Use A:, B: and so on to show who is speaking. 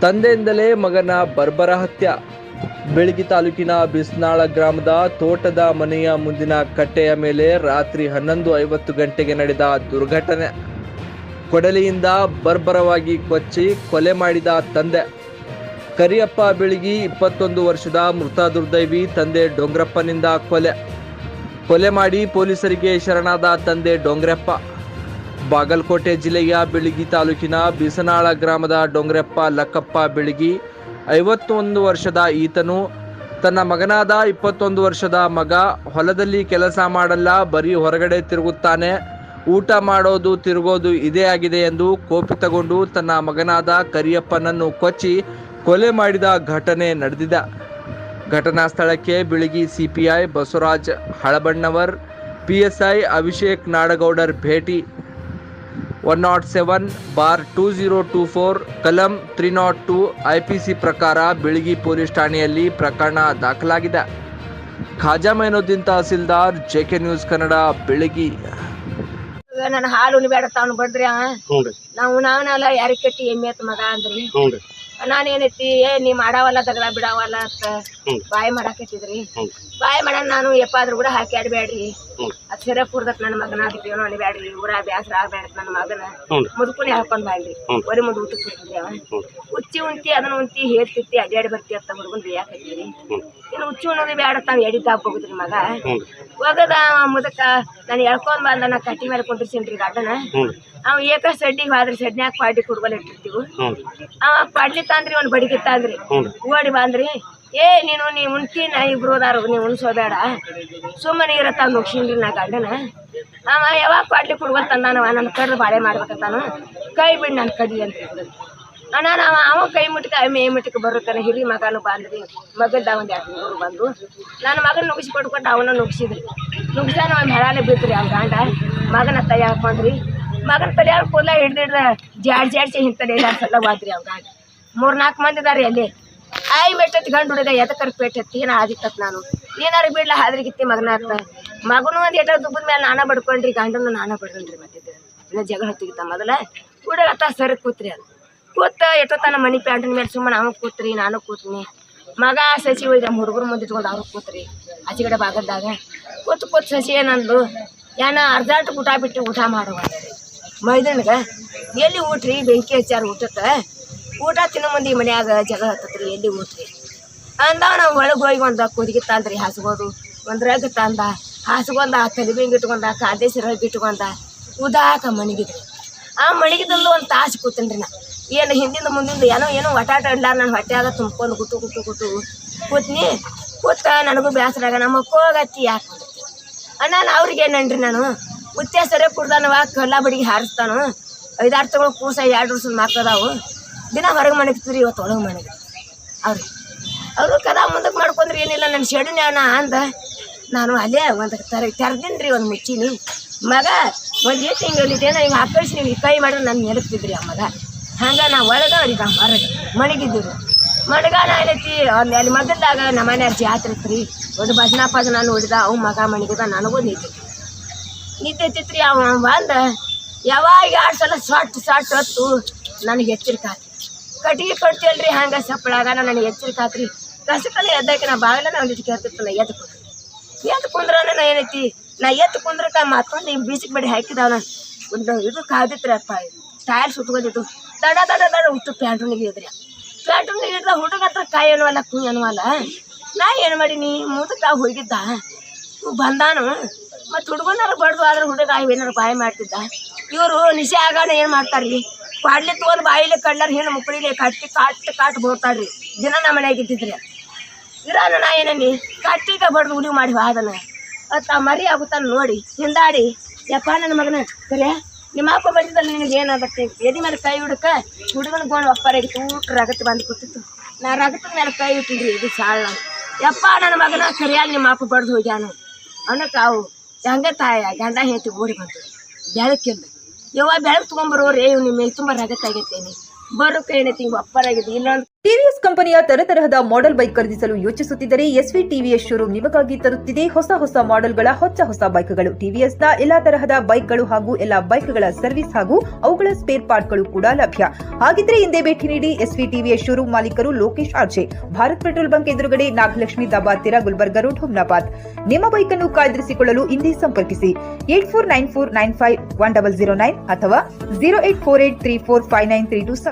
A: ತಂದೆಯಿಂದಲೇ ಮಗನ ಬರ್ಬರ ಹತ್ಯೆ. ಬೆಳಗಿ ತಾಲೂಕಿನ ಬಿಸ್ನಾಳ ಗ್ರಾಮದ ತೋಟದ ಮನೆಯ ಮುಂದಿನ ಕಟ್ಟೆಯ ಮೇಲೆ ರಾತ್ರಿ 11:50 ಗಂಟೆಗೆ ನಡೆದ ದುರ್ಘಟನೆ. ಕೊಡಲಿಯಿಂದ ಬರ್ಬರವಾಗಿ ಕೊಚ್ಚಿ ಕೊಲೆ ಮಾಡಿದ ತಂದೆ. ಕರಿಯಪ್ಪ ಬೆಳಗಿ 21 ವರ್ಷದ ಮೃತ ದುರ್ದೈವಿ ತಂದೆ ಡೋಂಗ್ರಪ್ಪನಿಂದ ಕೊಲೆ ಮಾಡಿ ಪೊಲೀಸರಿಗೆ ಶರಣಾದ ತಂದೆ ಡೋಂಗ್ರಪ್ಪ. ಬಾಗಲಕೋಟೆ ಜಿಲ್ಲೆಯ ಬೆಳಗಿ ತಾಲೂಕಿನ ಬಿಸನಾಳ ಗ್ರಾಮದ ಡೋಂಗ್ರಪ್ಪ ಲಕ್ಕಪ್ಪ ಬೆಳಗಿ 51 ವರ್ಷದ ಈತನು ತನ್ನ ಮಗನಾದ 21 ವರ್ಷದ ಮಗ ಹೊಲದಲ್ಲಿ ಕೆಲಸ ಮಾಡಲ್ಲ, ಬರೀ ಹೊರಗಡೆ ತಿರುಗುತ್ತಾನೆ, ಊಟ ಮಾಡೋದು ತಿರುಗೋದು ಇದೇ ಆಗಿದೆ ಎಂದು ಕೋಪಿತಗೊಂಡು ತನ್ನ ಮಗನಾದ ಕರಿಯಪ್ಪನನ್ನು ಕೊಚ್ಚಿ ಕೊಲೆ ಮಾಡಿದ ಘಟನೆ ನಡೆದಿದೆ. ಘಟನಾ ಸ್ಥಳಕ್ಕೆ ಬೆಳಗಿ ಸಿಪಿಐ ಬಸವರಾಜ್ ಹಳಬಣ್ಣವರ್, ಪಿಎಸ್ಐ ಅಭಿಷೇಕ್ ನಾಡಗೌಡರ್ ಭೇಟಿ. 107/2024 ಕಲಂ 302 ಐಪಿಸಿ ಪ್ರಕಾರ ಬೆಳಗಿ ಪೊಲೀಸ್ ಠಾಣೆಯಲ್ಲಿ ಪ್ರಕರಣ ದಾಖಲಾಗಿದೆ. ಖಾಜಾ ಮೈನುದ್ದೀನ್ ತಹಸೀಲ್ದಾರ್, ಜೆಕೆ ನ್ಯೂಸ್ ಕನ್ನಡ, ಬೆಳಗಿ.
B: ನನ್ನ ಹಾಲು ಬೇಡ ತಾನು ಬಡ್ರಿ ನಾವೆಲ್ಲ ಯಾರಿಗೆ ಕಟ್ಟಿ ಎಮ್ಮೆ ಎತ್ತ ಮಗ ಅಂದ್ರಿ. ನಾನೇನೈತಿ ನೀ ಮಾಡಾವಲ್ಲ ದಗದ ಬಿಡಾವಲ್ಲ ಅಂತ ಬಾಯಿ ಮಾಡಾಕತ್ತಿದ್ರಿ. ಬಾಯಿ ಮಾಡ ನಾನು ಎಪ್ಪಾದ್ರೂ ಕೂಡ ಹಾಕಿ ಆಡ್ಬೇಡ್ರಿ, ಅದ್ ಸೆರೆ ಕುಡ್ದಕ್ ನನ್ನ ಮಗನ ಅದಕ್ಕೇನೋ ಅನ್ಬೇಡ್ರಿ, ಊರ ಬ್ಯಾಸರ ಆಗ್ಬೇಡ ನನ್ನ ಮಗನ ಮುದುಕುನಿ ಹಾಕೊಂಡ್ ಬಾಳ್ರಿ. ಒರಿ ಮುಂದೆ ಊಟಕ್ಕೆ ಕೂತಿದ್ರಿ. ಅವ ಉಂತಿ ಅದನ್ನ ಉಂತಿ ಹೇಳ್ತಿತ್ತಿ ಅಡ್ಯಾಡಿ ಬರ್ತಿ ಅಂತ ಹುಡುಗನ್ ಬೇಯಾಕತ್ತೀರಿ. ಇನ್ನು ಹುಚ್ಚು ಅನ್ನೋದು ಬೇಡ ತಾವ್ ಎಡಿತಾಕ್ ಹೋಗುದ್ರಿ. ಮಗ ಹೋಗದ ಮುದಕ ನಾನು ಎಳ್ಕೊಂಡ್ ಬಂದ ನಾ ಕಟ್ಟಿ ಮೇಲೆ ಕುಂದ್ರಿಸೇನ್ರಿ ಗಡ್ಡನ. ಅವ್ ಏಕ ಸಡ್ಡಿಗೆ ಹೋದ್ರಿ, ಸಡ್ನ್ಯಾಗ ಪಾಡಿ ಕುಡ್ಬಲ್ ಇಟ್ಟಿರ್ತೀವಿ. ಅವ ಪಾಡ್ಲಿ ತಂದ್ರಿ ಒಂದ್ ಬಡಿಗೆ ತಂದ್ರಿ, ಓಡಿ ಬಂದ್ರಿ. ನೀ ಉಣ್ತಿ ನಾ ಇಬ್ರು ಹೋದಾರು, ನೀವು ಉಣ್ಸೋಬೇಡ ಸುಮ್ಮನೆ ಇರತ್ತ ನುಗ್ಸಿನ್ರಿ ನಾ ಗಂಡನ. ಅವ ಯಾವಾಗ ಪಾಡ್ಲಿ ಕುಡ್ಬಲ್ ತಂದಾನವ ನನ್ನ ಕಡ್ದು ಬಾಳೆ ಮಾಡ್ಬೇಕಂತಾನು. ಕೈ ಬಿಡ್ ನಾನು ಕಡಿ ಅಂತ ನಾನು ಅವ ಕೈ ಮುಟ್ಕ ಮೇ ಮುಟ್ಟಕ್ಕೆ ಬರುತ್ತಾನೆ. ಹಿರಿ ಮಗನು ಬಂದ್ರಿ, ಮಗದ ಒಂದ್ 2 ಮೂರು ಬಂದು ನನ್ನ ಮಗನ ನುಗ್ಸಿ ಕೊಟ್ಕೊಟ್ಟು ಅವನ ನುಗ್ಸಿದ್ರಿ. ನುಗ್ಸಾನ ಒಂದ್ ಹೆಳಾಲೆ ಬಿದ್ರಿ. ಅವ್ನ ಗಂಡ ಮಗನ ತಲೆ ಹಾಕೊಂಡ್ರಿ. ಮಗನ ತಲೆ ಕೂದಲ ಹಿಡ್ದಿಡ್ದ ಜಾಡ್ಸಿ ಹಿಂತಲೆ ಸಲ ಹೋದ್ರಿ. ಅವ್ನ ಗಂಡ 3-4 ಮಂದಿ ಇದಾರೆ ಅಲ್ಲಿ. ಆಯ್ ಮೆಟ್ಟತ್ ಗಂಡು ಹುಡುಗ ಎದಕ್ಕರ್ ಪೇಟತ್ತಿ ಏನ ಆದಿತ್ತತ್ ನಾನು ಏನಾರು ಬಿಡ್ಲ ಹಾದ್ರಿಗಿತ್ತಿ ಮಗನ ಅತ್ತ. ಮಗನು ಒಂದ್ ಎಟ ದುಬ್ಬದ ಮೇಲೆ ನಾನ ಬಡ್ಕೊಂಡ್ರಿ, ಗಂಡನು ನಾನ ಬಡ್ಕೊಂಡ್ರಿ. ಮತ್ತಿದ್ದ ಇನ್ನ ಜಗಳ ಹೊತ್ತಿಗಿತ್ತ ಮೊದಲ ಹುಡುಗ ಅತ್ತ ಸರಿ ಕೂತ್ರಿ. ಅದು ಕೂತ ಎಷ್ಟೊತ್ತನ ಮನಿ ಪ್ಯಾಂಟಿನ ಮೇಲೆ ಸುಮ್ಮನೆ ಅವ ಕೂತ್ರಿ, ನಾನು ಕೂತ್ನಿ. ಮಗ ಸಸಿ ಹೋಯ್ದ ಹುಡುಗರು ಮುಂದೆ ಇಟ್ಕೊಂಡು ಅವ್ರು ಕೂತ್ರಿ ಆಚೆಗಡೆ ಭಾಗದಾಗ ಕೂತ್ ಸಸಿ ಏನಂದು ಅರ್ಧಾಟ ಊಟ ಬಿಟ್ಟು ಊಟ ಮಾಡುವ ಮೈದನ್ಗ ಎಲ್ಲಿ ಊಟ್ರಿ ಬೆಂಕಿ ಹಚ್ಚಾರ ಊಟಕ್ಕೆ. ಊಟ ತಿನ್ನೋ ಮಂದಿ ಮನ್ಯಾಗ ಜಗಳ ಹತ್ತತ್ರಿ, ಎಲ್ಲಿ ಊಟ್ರಿ ಅಂದವ. ನಾವು ಒಳಗೆ ಹೋಗಿ ಒಂದು ಕುದಿಗೆ ತಂದ್ರಿ ಹಾಸ್ಬೋದು, ಒಂದು ರಗ್ ತಂದ ಹಾಸ್ಕೊಂಡ, ತಲೆಬಿಂಗ್ ಇಟ್ಕೊಂಡ, ಕಾದೇಸಿ ರಗ್ ಇಟ್ಕೊಂಡ ಉದಾಕ ಮಣಗಿದ್ರಿ. ಆ ಮಣಗಿದಲ್ಲಿ ಒಂದು ತಾಸು ಕೂತನ್ರಿ. ನಾ ಏನು ಹಿಂದಿಂದ ಮುಂದಿಂದ ಏನೋ ಒಟಾಟ ಇಡ್ಲಾರ ನಾನು ಹೊಟ್ಟೆಯಾಗ ತುಂಬ್ಕೊಂಡು ಗುಟ್ಟು ಕೂತ್ನಿ. ಕೂತ ನನಗೂ ಬೇಸರಾಗ ನಮ್ಮ ಮಕ್ಕೋಗತ್ತಿ ಯಾಕೆ ನಾನು ಅವ್ರಿಗೆ ಏನನ್ರಿ ನಾನು ಮುತ್ತೆ ಸರಿ ಕುಡ್ದಾನವ ಕಲ್ಲ ಬಡಿಗೆ ಹಾರಿಸ್ತಾನು. 5-6 ತಿಂಗಳು ಕೂಸ 2 ವರ್ಷದ ಮಕ್ಕಳದಾವು. ದಿನ ಹೊರಗೆ ಮಣಗ್ತಿದ್ರಿ, ಇವತ್ತು ಒಳಗೆ ಮಣಗಿದ್ರಿ. ಅವರು ಕದ ಮುಂದಕ್ಕೆ ಮಾಡ್ಕೊಂಡ್ರಿ. ಏನಿಲ್ಲ ನನ್ನ ಶೆಡಿನ ಅಂದ ನಾನು ಅಲ್ಲೇ ಒಂದು ತೆರ್ದಿನ್ರಿ, ಒಂದು ಮುಚ್ಚಿನಿ. ಮಗ ಒಂದು ಎಷ್ಟು ಹಿಂಗೇನ ಹಿಂಗೆ ಹಾಕಳಿಸಿ ನೀವು ಕೈ ಮಾಡಿದ್ರೆ ನನ್ನ ನೆಲಕ್ತಿದ್ರಿ. ಆ ಮಗ ಹಂಗೆ ನಾವು ಒಳಗೆ ಅವ್ರಿಗೆ ಹೊರಗೆ ಮಣಗಿದ್ದೀವಿ. ಮಣಗ ಏನೈತಿ ಅಲ್ಲಿ ಮಗದಾಗ ನಮ್ಮ ಮನೆಯವ್ರ ಜಾತ್ರೆ ಇತ್ತು ರೀ. ಒಂದು ಭಜನಾ ನೋಡಿದ ಅವ್ ಮಗ ಮಣಗಿದ. ನನಗೂ ನಿದ್ದೆ ಐತಿತ್ರಿ. ಅವ ಬಂದ ಯಾವಾಗ 2 ಸಲ ಸಾಟ್ ಹೊತ್ತು ನನಗೆ ಎಚ್ಚರಿಕೆ ಆತ್ರಿ. ಕಟ್ಟಿಗೆ ಕಟ್ತಿಯಲ್ರಿ ಹಂಗೆ ಸಪ್ಪಳಾಗ ನನಗೆ ಎಚ್ಚರಿಕೆ ಆತ್ರಿ. ಕಸಕಲ್ಲ ಎದ್ದಕ್ಕೆ ನಾ ಬಾಗಿಲ ಒಂದಿಟ್ಟು ಕೇಳ್ತಿರ್ತಾನೆ. ಎದ್ದು ಕುಂದ್ರ ಏನೈತಿ ನಾ ಎದ್ದು ಕುಂದ್ರಕ ಮತ್ತೊಂದು ಹಿಂಗೆ ಬೀಸಿಗೆ ಬಡಿ ಹಾಕಿದವನ ಒಂದು ಇದು ಕಾದಿತ್ರಿ. ಅಪ್ಪ ಟೈರ್ ಸುಟ್ಕೊಂಡಿದ್ದು ದಡ ಹುಟ್ಟು ಪ್ಯಾಂಟುನಿಗೆ ಇದ್ರಿ. ಪ್ಯಾಂಟುನಿಗೆ ಇದ್ದ ಹುಡುಗ ಹತ್ರ ಕಾಯಿ ಅನ್ನುವಲ್ಲ ಕುಯ್ ಅನ್ನುವಲ್ಲ. ನಾ ಏನು ಮಾಡೀನಿ ಮುದಕ ಹೋಗಿದ್ದ ಬಂದಾನು. ಮತ್ತು ಹುಡುಗನಾರು ಬಡ್ದು ಆದ್ರೆ ಹುಡುಗ ಏನಾರು ಬಾಯಿ ಮಾಡ್ತಿದ್ದ. ಇವರು ನಿಶೆ ಆಗಾಣ ಏನು ಮಾಡ್ತಾರ್ರಿ, ಪಾಡ್ಲಿ ತೊಗೊಂಡು ಬಾಯಿಲೆ ಕಳ್ಳಾರ ಹೆಣ್ಣು ಮುಕ್ಕಳಿಗೆ ಕಾಟ್ ಬೋಡ್ತಾರ್ರಿ. ದಿನ ನಮ್ಮ ಮನೆಯಾಗ ಇದ್ದಿದ್ರಿ. ಇರೋಣ ನಾ ಏನನಿ ಕಟ್ಟಿಗೆ ಬಡ್ದು ಉಳಿ ಮಾಡಿ ಹೋದನ ಅತ್ತ ಮರಿ ಆಗುತ್ತಾನ ನೋಡಿ ಹಿಂದಾಡಿ. ಯಪ್ಪ ನನ್ನ ಮಗನ ಕರೆ ನಿಮ್ಮ ಅಪ್ಪ ಬಂದಿದ್ದಲ್ಲ ನಿನಗೆ ಏನಾಗುತ್ತೆ ಎದಿ ಮೇಲೆ ಕೈ ಹುಡುಕ ಹುಡುಗನ ಗೋಣ ಒಪ್ಪರಾಗಿತ್ತು. ಊಟ ರಗತ್ತು ಬಂದು ಕೂತಿತ್ತು. ನಾ ರಗತ್ತದ ಮೇಲೆ ಕೈ ಇಟ್ಟಿದ್ರಿ. ಇದು ಸಾಳ ಯಪ್ಪ ನನ್ನ ಮಗನ ಕರಿಯಾಗಿ ನಿಮ್ಮ ಅಪ್ಪ ಬಡ್ದು ಹೋಗ್ಯಾನು ಅನ್ನಕ್ಕೆ ಅವು ಹಂಗೆ ತಾಯ ಗಂಡ ಹೇಳ್ತಿ ಓಡಿ ಬಂತು. ಬೆಳಕಿಲ್ಲ ಯವ್ವ ಬೆಳಕು ತೊಗೊಂಬರೋರೇ ನಿಮ್ಮ ತುಂಬ ರಗತ್ತಾಗೈತೇನಿ ಬರೋಕೆ ಏನೈತಿ ಒಪ್ಪರಾಗಿದೆ ಇನ್ನೊಂದು
C: ಟಿವಿಎಸ್ ಕಂಪನಿಯ ತರತರಹದ ಮಾಡೆಲ್ ಬೈಕ್ ಖರೀದಿಸಲು ಯೋಚಿಸುತ್ತಿದ್ದರೆ ಎಸ್ವಿ ಟಿವಿಎಸ್ ಶೋರೂಮ್ ನಿಮಗಾಗಿ ತರುತ್ತಿದೆ ಹೊಸ ಮಾಡೆಲ್ಗಳ ಹೊಸ ಬೈಕ್ಗಳು. ಟಿವಿಎಸ್ನ ಎಲ್ಲಾ ತರಹದ ಬೈಕ್ಗಳು ಹಾಗೂ ಎಲ್ಲಾ ಬೈಕ್ಗಳ ಸರ್ವಿಸ್ ಹಾಗೂ ಅವುಗಳ ಸ್ಪೇರ್ ಪಾರ್ಟ್ಗಳು ಕೂಡ ಲಭ್ಯ. ಹಾಗಿದ್ರೆ ಹಿಂದೆ ಭೇಟಿ ನೀಡಿ ಎಸ್ವಿ ಟಿವಿಎಸ್ ಶೋರೂಮ್ ಮಾಲೀಕರು Lokesh RJ, Bharat petrol bunk ಎದುರುಗಡೆ, ನಾಗಲಕ್ಷ್ಮಿ ದಾಬಾ ಹತ್ತಿರ, ಗುಲ್ಬರ್ಗ ರೋಡ್, ಹುಮ್ನಾಬಾದ್. ನಿಮ್ಮ ಬೈಕ್ ಅನ್ನು ಕಾಯ್ದಿರಿಸಿಕೊಳ್ಳಲು ಹಿಂದೆ ಸಂಪರ್ಕಿಸಿ 8494951009 ಅಥವಾ 0848345932.